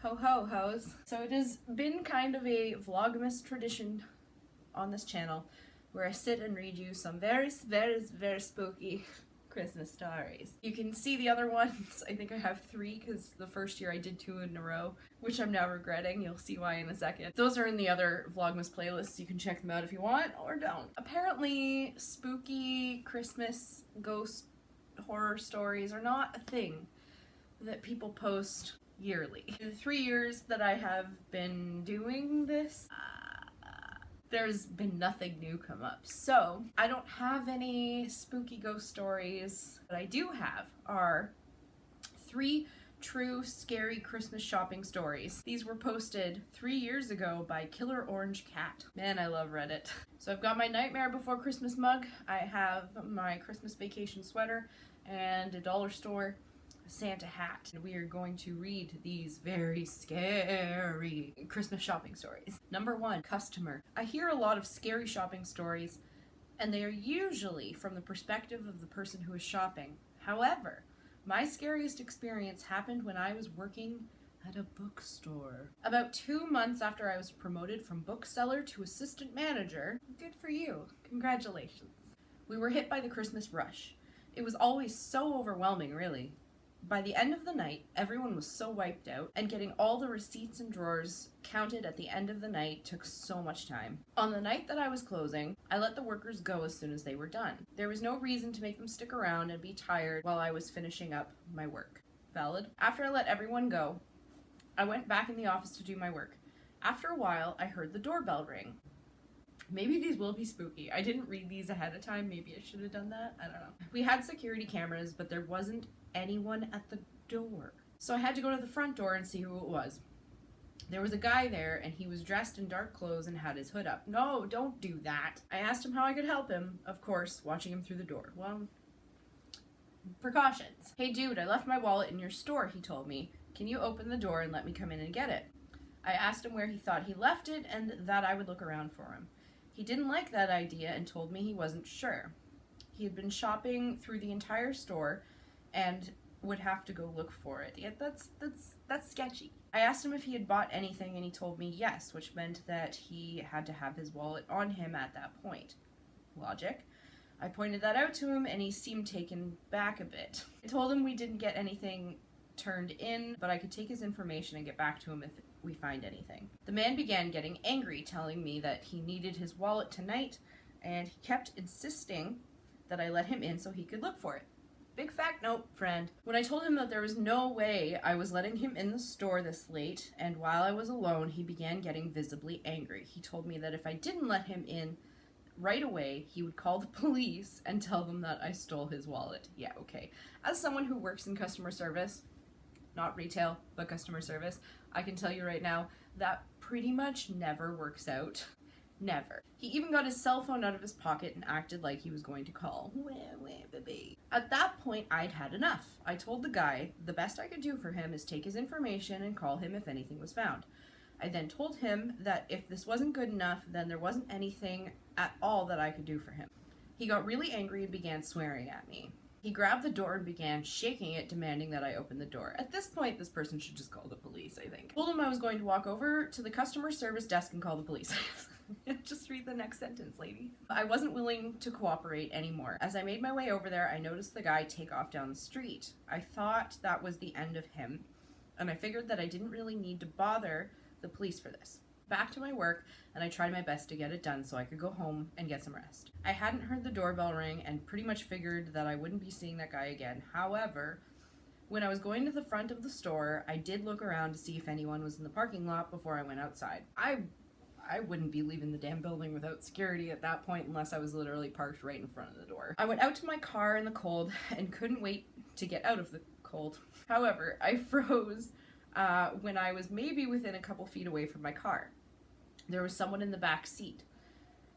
Ho ho hoes. So it has been kind of a Vlogmas tradition on this channel where I sit and read you some very spooky Christmas stories. You can see the other ones. I think I have 3 because the first year I did 2 in a row, which I'm now regretting. You'll see why in a second. Those are in the other Vlogmas playlists. You can check them out if you want or don't. Apparently, spooky Christmas ghost horror stories are not a thing that people post yearly. In the 3 years that I have been doing this, there's been nothing new come up. So I don't have any spooky ghost stories. What I do have are 3 true scary Christmas shopping stories. These were posted 3 years ago by Killer Orange Cat. Man, I love Reddit. So I've got my Nightmare Before Christmas mug. I have my Christmas vacation sweater and a dollar store Santa hat. And we are going to read these very scary Christmas shopping stories. Number 1, customer. I hear a lot of scary shopping stories, and they are usually from the perspective of the person who is shopping. However, my scariest experience happened when I was working at a bookstore. About 2 months after I was promoted from bookseller to assistant manager, good for you, congratulations. We were hit by the Christmas rush. It was always so overwhelming, really. By the end of the night, everyone was so wiped out, and getting all the receipts and drawers counted at the end of the night took so much time. On the night that I was closing, I let the workers go as soon as they were done. There was no reason to make them stick around and be tired while I was finishing up my work. Valid? After I let everyone go, I went back in the office to do my work. After a while, I heard the doorbell ring. Maybe these will be spooky. I didn't read these ahead of time. Maybe I should have done that. I don't know. We had security cameras, but there wasn't anyone at the door. So I had to go to the front door and see who it was. There was a guy there, and he was dressed in dark clothes and had his hood up. No, don't do that. I asked him how I could help him, of course, watching him through the door. Well, precautions. Hey dude, I left my wallet in your store, he told me. Can you open the door and let me come in and get it? I asked him where he thought he left it and that I would look around for him. He didn't like that idea and told me he wasn't sure. He had been shopping through the entire store and would have to go look for it. Yeah, that's sketchy. I asked him if he had bought anything and he told me yes, which meant that he had to have his wallet on him at that point. Logic. I pointed that out to him and he seemed taken back a bit. I told him we didn't get anything turned in, but I could take his information and get back to him if we find anything. The man began getting angry, telling me that he needed his wallet tonight, and he kept insisting that I let him in so he could look for it. Big fat nope, friend. When I told him that there was no way I was letting him in the store this late, and while I was alone, he began getting visibly angry. He told me that if I didn't let him in right away, he would call the police and tell them that I stole his wallet. Yeah, okay. As someone who works in customer service, not retail, but customer service, I can tell you right now, that pretty much never works out. Never. He even got his cell phone out of his pocket and acted like he was going to call. At that point, I'd had enough. I told the guy the best I could do for him is take his information and call him if anything was found. I then told him that if this wasn't good enough, then there wasn't anything at all that I could do for him. He got really angry and began swearing at me. He grabbed the door and began shaking it, demanding that I open the door. At this point, this person should just call the police, I think. I told him I was going to walk over to the customer service desk and call the police. Just read the next sentence, lady. I wasn't willing to cooperate anymore. As I made my way over there, I noticed the guy take off down the street. I thought that was the end of him, and I figured that I didn't really need to bother the police for this. Back to my work, and I tried my best to get it done so I could go home and get some rest. I hadn't heard the doorbell ring and pretty much figured that I wouldn't be seeing that guy again. However, when I was going to the front of the store, I did look around to see if anyone was in the parking lot before I went outside. I wouldn't be leaving the damn building without security at that point unless I was literally parked right in front of the door. I went out to my car in the cold and couldn't wait to get out of the cold. However, I froze when I was maybe within a couple feet away from my car. There was someone in the back seat.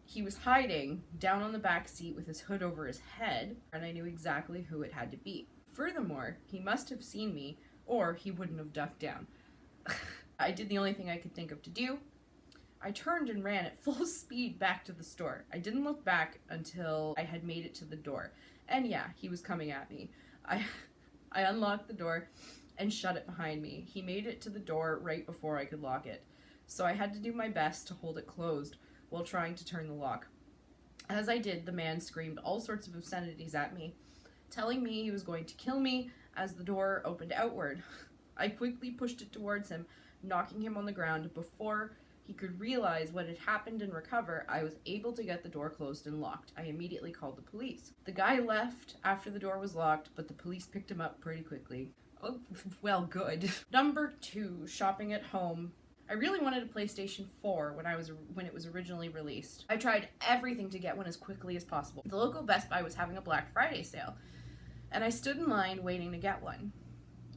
He was hiding down on the back seat with his hood over his head, and I knew exactly who it had to be. Furthermore, he must have seen me, or he wouldn't have ducked down. I did the only thing I could think of to do. I turned and ran at full speed back to the store. I didn't look back until I had made it to the door. And yeah, he was coming at me. I unlocked the door and shut it behind me. He made it to the door right before I could lock it, so I had to do my best to hold it closed while trying to turn the lock. As I did, the man screamed all sorts of obscenities at me, telling me he was going to kill me as the door opened outward. I quickly pushed it towards him, knocking him on the ground. Before he could realize what had happened and recover, I was able to get the door closed and locked. I immediately called the police. The guy left after the door was locked, but the police picked him up pretty quickly. Oh, well, good. Number 2, shopping at home. I really wanted a PlayStation 4 when it was originally released. I tried everything to get one as quickly as possible. The local Best Buy was having a Black Friday sale, and I stood in line waiting to get one.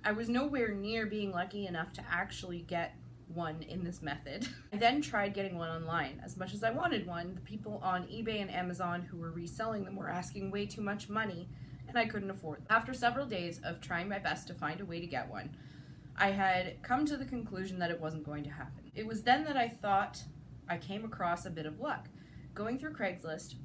I was nowhere near being lucky enough to actually get one in this method. I then tried getting one online. As much as I wanted one, the people on eBay and Amazon who were reselling them were asking way too much money, and I couldn't afford them. After several days of trying my best to find a way to get one, I had come to the conclusion that it wasn't going to happen. It was then that I thought I came across a bit of luck. Going through Craigslist,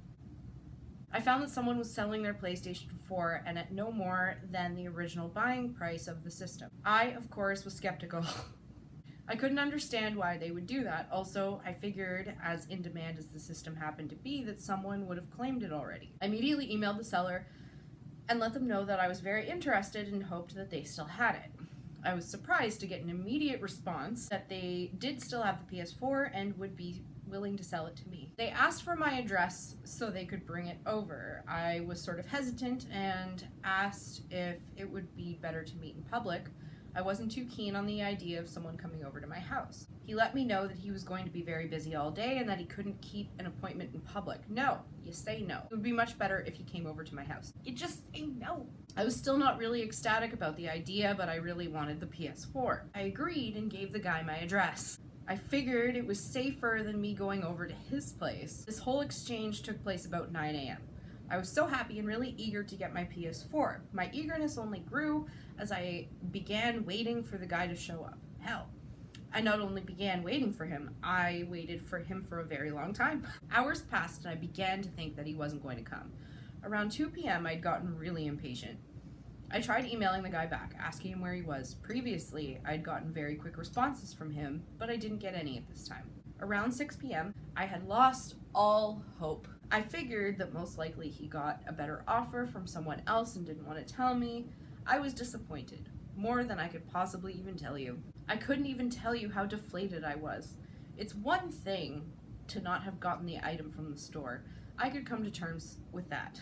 I found that someone was selling their PlayStation 4 and at no more than the original buying price of the system. I, of course, was skeptical. I couldn't understand why they would do that. Also, I figured, as in demand as the system happened to be, that someone would have claimed it already. I immediately emailed the seller and let them know that I was very interested and hoped that they still had it. I was surprised to get an immediate response that they did still have the PS4 and would be willing to sell it to me. They asked for my address so they could bring it over. I was sort of hesitant and asked if it would be better to meet in public. I wasn't too keen on the idea of someone coming over to my house. He let me know that he was going to be very busy all day and that he couldn't keep an appointment in public. No, you say no. It would be much better if he came over to my house. You just say no. I was still not really ecstatic about the idea, but I really wanted the PS4. I agreed and gave the guy my address. I figured it was safer than me going over to his place. This whole exchange took place about 9 a.m. I was so happy and really eager to get my PS4. My eagerness only grew as I began waiting for the guy to show up. Hell, I not only began waiting for him, I waited for him for a very long time. Hours passed and I began to think that he wasn't going to come. Around 2 p.m. I'd gotten really impatient. I tried emailing the guy back, asking him where he was. Previously, I'd gotten very quick responses from him, but I didn't get any at this time. Around 6 p.m., I had lost all hope. I figured that most likely he got a better offer from someone else and didn't want to tell me. I was disappointed, more than I could possibly even tell you. I couldn't even tell you how deflated I was. It's one thing to not have gotten the item from the store. I could come to terms with that.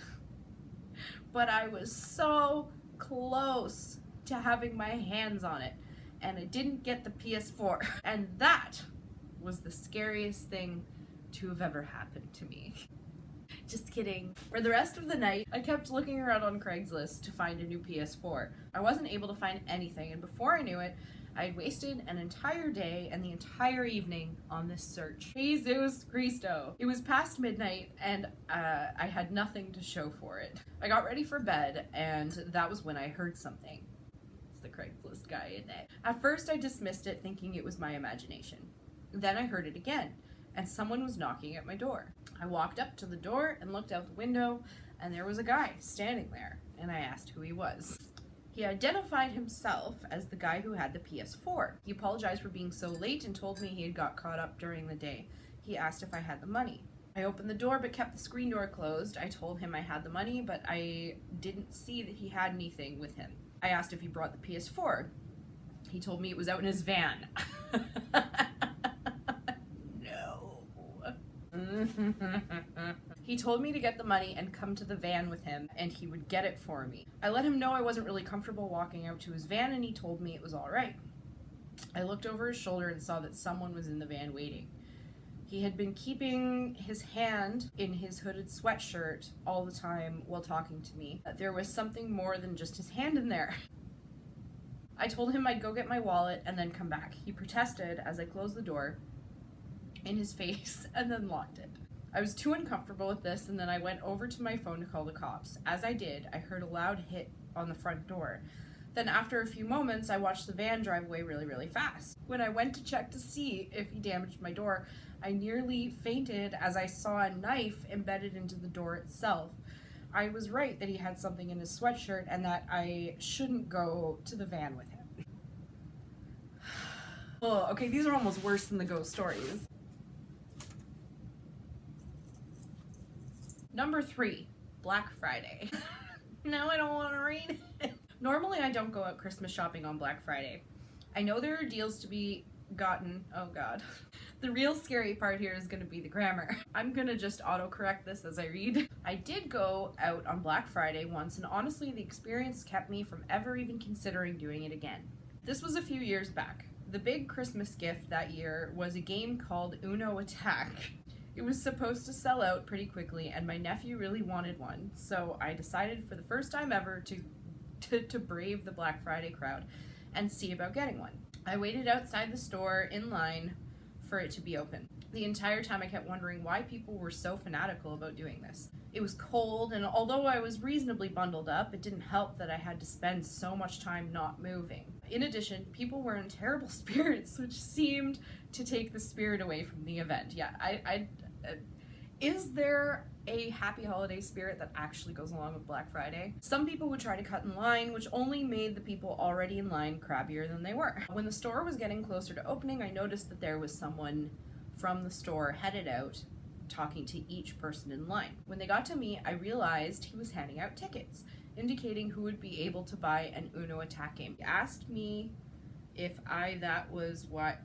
But I was so close to having my hands on it, and I didn't get the PS4. And that was the scariest thing to have ever happened to me. Just kidding. For the rest of the night, I kept looking around on Craigslist to find a new PS4. I wasn't able to find anything, and before I knew it, I had wasted an entire day and the entire evening on this search. Jesus Cristo. It was past midnight, and I had nothing to show for it. I got ready for bed, and that was when I heard something. It's the Craigslist guy, Annette. At first, I dismissed it, thinking it was my imagination. Then I heard it again, and someone was knocking at my door. I walked up to the door and looked out the window, and there was a guy standing there, and I asked who he was. He identified himself as the guy who had the PS4. He apologized for being so late and told me he had got caught up during the day. He asked if I had the money. I opened the door but kept the screen door closed. I told him I had the money, but I didn't see that he had anything with him. I asked if he brought the PS4. He told me it was out in his van. He told me to get the money and come to the van with him, and he would get it for me. I let him know I wasn't really comfortable walking out to his van, and he told me it was all right. I looked over his shoulder and saw that someone was in the van waiting. He had been keeping his hand in his hooded sweatshirt all the time while talking to me. There was something more than just his hand in there. I told him I'd go get my wallet and then come back. He protested as I closed the door in his face and then locked it. I was too uncomfortable with this, and then I went over to my phone to call the cops. As I did, I heard a loud hit on the front door. Then after a few moments, I watched the van drive away really, really fast. When I went to check to see if he damaged my door, I nearly fainted as I saw a knife embedded into the door itself. I was right that he had something in his sweatshirt and that I shouldn't go to the van with him. Oh, okay, these are almost worse than the ghost stories. Number 3, Black Friday. Now I don't want to read it. Normally I don't go out Christmas shopping on Black Friday. I know there are deals to be gotten. Oh god. The real scary part here is going to be the grammar. I'm going to just autocorrect this as I read. I did go out on Black Friday once, and honestly the experience kept me from ever even considering doing it again. This was a few years back. The big Christmas gift that year was a game called Uno Attack. It was supposed to sell out pretty quickly, and my nephew really wanted one, so I decided for the first time ever to brave the Black Friday crowd and see about getting one. I waited outside the store in line for it to be open. The entire time I kept wondering why people were so fanatical about doing this. It was cold, and although I was reasonably bundled up, it didn't help that I had to spend so much time not moving. In addition, people were in terrible spirits, which seemed to take the spirit away from the event. Yeah, is there a happy holiday spirit that actually goes along with Black Friday? Some people would try to cut in line, which only made the people already in line crabbier than they were. When the store was getting closer to opening, I noticed that there was someone from the store headed out, talking to each person in line. When they got to me, I realized he was handing out tickets, indicating who would be able to buy an Uno Attack game. He asked me if that was why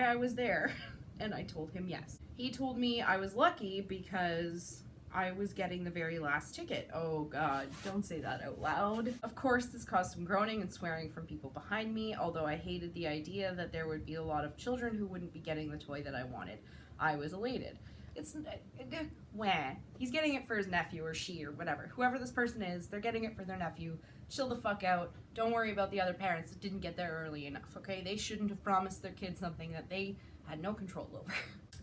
I was there, and I told him yes. He told me I was lucky because I was getting the very last ticket. Oh god, don't say that out loud. Of course, this caused some groaning and swearing from people behind me, although I hated the idea that there would be a lot of children who wouldn't be getting the toy that I wanted. I was elated. He's getting it for his nephew or she or whatever. Whoever this person is, they're getting it for their nephew. Chill the fuck out. Don't worry about the other parents that didn't get there early enough, okay? They shouldn't have promised their kids something that they had no control over.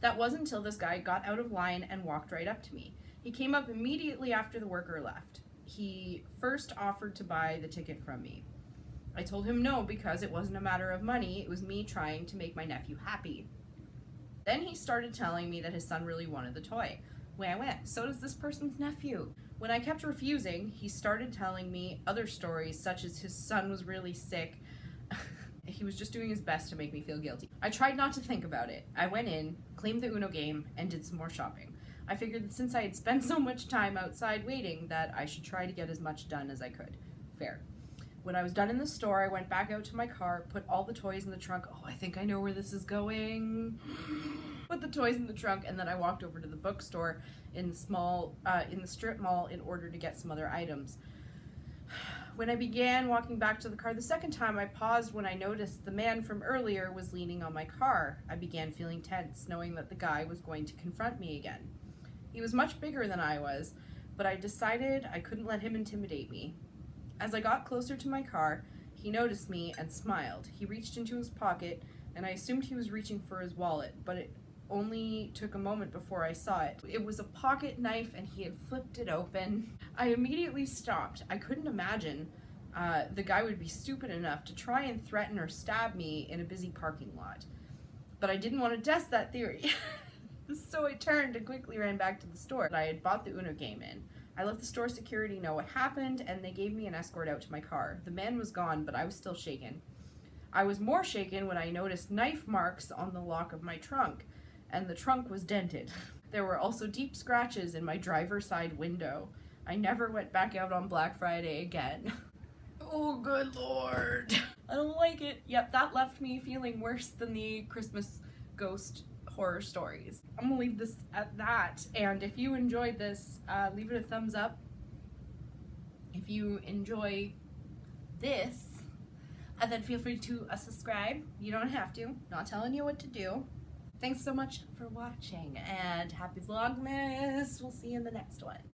That wasn't until this guy got out of line and walked right up to me. He came up immediately after the worker left. He first offered to buy the ticket from me. I told him no because it wasn't a matter of money, it was me trying to make my nephew happy. Then he started telling me that his son really wanted the toy. So does this person's nephew. When I kept refusing, he started telling me other stories, such as his son was really sick. He was just doing his best to make me feel guilty. I tried not to think about it. I went in, claimed the Uno game, and did some more shopping. I figured that since I had spent so much time outside waiting, that I should try to get as much done as I could. Fair. When I was done in the store, I went back out to my car, put all the toys in the trunk. Oh, I think I know where this is going. Put the toys in the trunk, and then I walked over to the bookstore in the strip mall in order to get some other items. When I began walking back to the car the second time, I paused when I noticed the man from earlier was leaning on my car. I began feeling tense, knowing that the guy was going to confront me again. He was much bigger than I was, but I decided I couldn't let him intimidate me. As I got closer to my car, he noticed me and smiled. He reached into his pocket, and I assumed he was reaching for his wallet, but it only took a moment before I saw it. It was a pocket knife, and he had flipped it open. I immediately stopped. I couldn't imagine the guy would be stupid enough to try and threaten or stab me in a busy parking lot. But I didn't want to test that theory. So I turned and quickly ran back to the store that I had bought the Uno game in. I let the store security know what happened, and they gave me an escort out to my car. The man was gone, but I was still shaken. I was more shaken when I noticed knife marks on the lock of my trunk, and the trunk was dented. There were also deep scratches in my driver's side window. I never went back out on Black Friday again. Oh, good lord. I don't like it. Yep, that left me feeling worse than the Christmas ghost horror stories. I'm gonna leave this at that, and if you enjoyed this, leave it a thumbs up. If you enjoy this, then feel free to subscribe. You don't have to. Not telling you what to do. Thanks so much for watching, and happy Vlogmas. We'll see you in the next one.